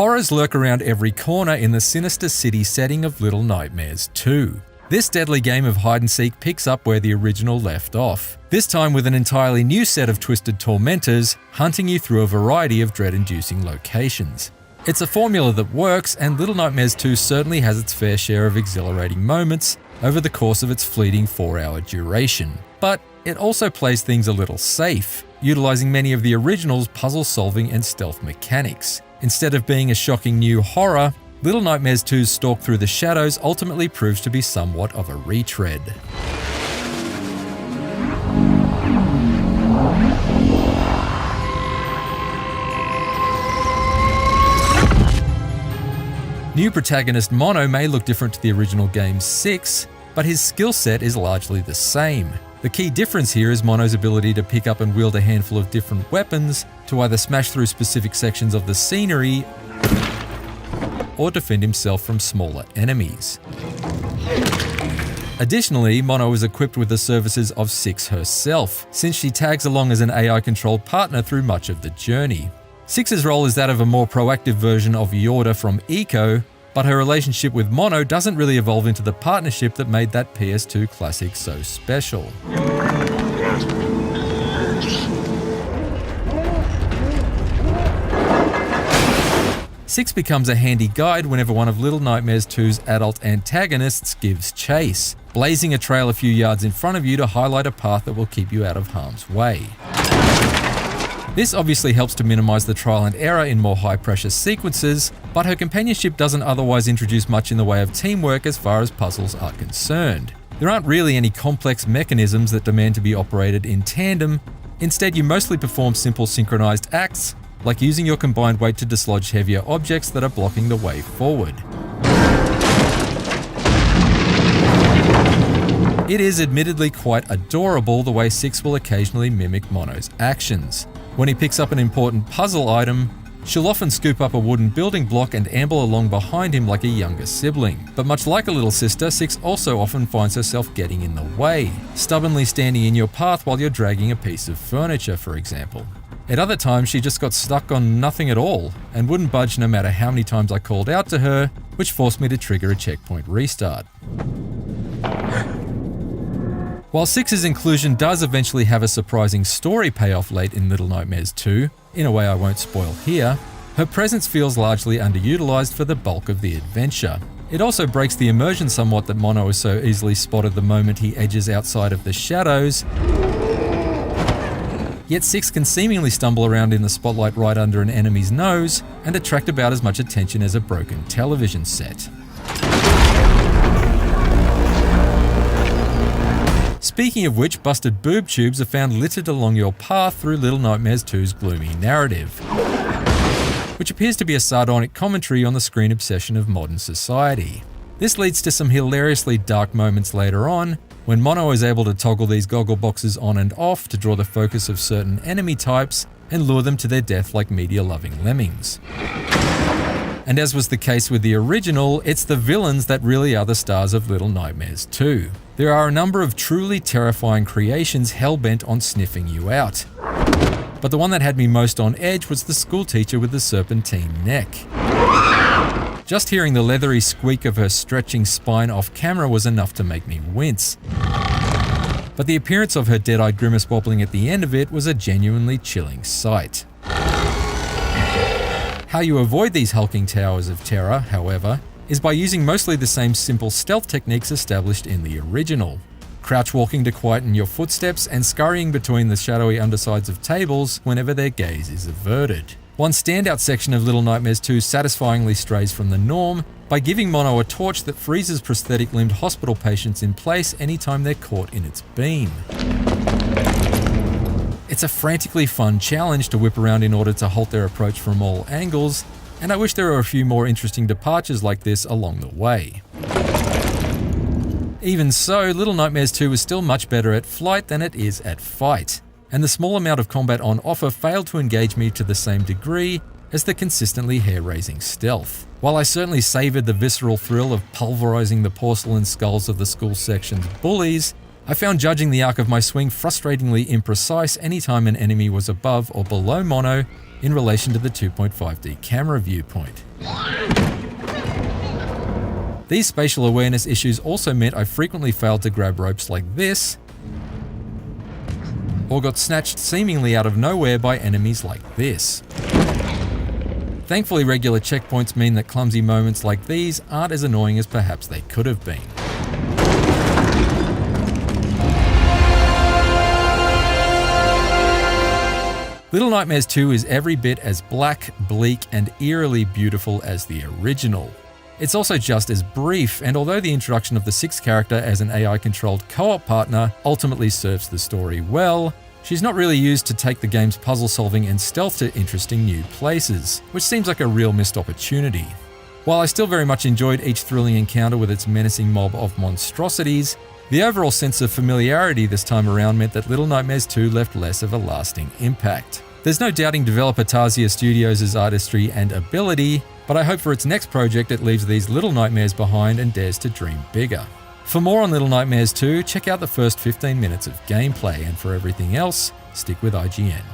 Horrors lurk around every corner in the sinister city setting of Little Nightmares 2. This deadly game of hide-and-seek picks up where the original left off, this time with an entirely new set of twisted tormentors hunting you through a variety of dread-inducing locations. It's a formula that works, and Little Nightmares 2 certainly has its fair share of exhilarating moments over the course of its fleeting 4-hour duration. But it also plays things a little safe, utilizing many of the original's puzzle-solving and stealth mechanics. Instead of being a shocking new horror, Little Nightmares 2's stalk through the shadows ultimately proves to be somewhat of a retread. New protagonist Mono may look different to the original game's 6, but his skill set is largely the same. The key difference here is Mono's ability to pick up and wield a handful of different weapons to either smash through specific sections of the scenery or defend himself from smaller enemies. Additionally, Mono is equipped with the services of 6 herself, since she tags along as an AI-controlled partner through much of the journey. 6's role is that of a more proactive version of Yorda from Eco, but her relationship with Mono doesn't really evolve into the partnership that made that PS2 classic so special. 6 becomes a handy guide whenever one of Little Nightmares 2's adult antagonists gives chase, blazing a trail a few yards in front of you to highlight a path that will keep you out of harm's way. This obviously helps to minimize the trial and error in more high-pressure sequences, but her companionship doesn't otherwise introduce much in the way of teamwork as far as puzzles are concerned. There aren't really any complex mechanisms that demand to be operated in tandem. Instead, you mostly perform simple synchronized acts, like using your combined weight to dislodge heavier objects that are blocking the way forward. It is admittedly quite adorable the way 6 will occasionally mimic Mono's actions. When he picks up an important puzzle item, she'll often scoop up a wooden building block and amble along behind him like a younger sibling. But much like a little sister, 6 also often finds herself getting in the way, stubbornly standing in your path while you're dragging a piece of furniture, for example. At other times, she just got stuck on nothing at all and wouldn't budge no matter how many times I called out to her, which forced me to trigger a checkpoint restart. While 6's inclusion does eventually have a surprising story payoff late in Little Nightmares 2, in a way I won't spoil here, her presence feels largely underutilized for the bulk of the adventure. It also breaks the immersion somewhat that Mono is so easily spotted the moment he edges outside of the shadows, yet 6 can seemingly stumble around in the spotlight right under an enemy's nose and attract about as much attention as a broken television set. Speaking of which, busted boob tubes are found littered along your path through Little Nightmares 2's gloomy narrative, which appears to be a sardonic commentary on the screen obsession of modern society. This leads to some hilariously dark moments later on, when Mono is able to toggle these goggle boxes on and off to draw the focus of certain enemy types and lure them to their death like media-loving lemmings. And as was the case with the original, it's the villains that really are the stars of Little Nightmares 2. There are a number of truly terrifying creations hell-bent on sniffing you out. But the one that had me most on edge was the schoolteacher with the serpentine neck. Just hearing the leathery squeak of her stretching spine off camera was enough to make me wince. But the appearance of her dead-eyed grimace wobbling at the end of it was a genuinely chilling sight. How you avoid these hulking towers of terror, however, is by using mostly the same simple stealth techniques established in the original. Crouch walking to quieten your footsteps and scurrying between the shadowy undersides of tables whenever their gaze is averted. One standout section of Little Nightmares 2 satisfyingly strays from the norm by giving Mono a torch that freezes prosthetic-limbed hospital patients in place anytime they're caught in its beam. It's a frantically fun challenge to whip around in order to halt their approach from all angles, and I wish there were a few more interesting departures like this along the way. Even so, Little Nightmares 2 is still much better at flight than it is at fight, and the small amount of combat on offer failed to engage me to the same degree as the consistently hair-raising stealth. While I certainly savoured the visceral thrill of pulverising the porcelain skulls of the school section's bullies, I found judging the arc of my swing frustratingly imprecise anytime an enemy was above or below mono in relation to the 2.5D camera viewpoint. These spatial awareness issues also meant I frequently failed to grab ropes like this, or got snatched seemingly out of nowhere by enemies like this. Thankfully, regular checkpoints mean that clumsy moments like these aren't as annoying as perhaps they could have been. Little Nightmares 2 is every bit as black, bleak, and eerily beautiful as the original. It's also just as brief, and although the introduction of the sixth character as an AI-controlled co-op partner ultimately serves the story well, she's not really used to take the game's puzzle solving and stealth to interesting new places, which seems like a real missed opportunity. While I still very much enjoyed each thrilling encounter with its menacing mob of monstrosities, the overall sense of familiarity this time around meant that Little Nightmares 2 left less of a lasting impact. There's no doubting developer Tarsier Studios' artistry and ability, but I hope for its next project it leaves these little nightmares behind and dares to dream bigger. For more on Little Nightmares 2, check out the first 15 minutes of gameplay, and for everything else, stick with IGN.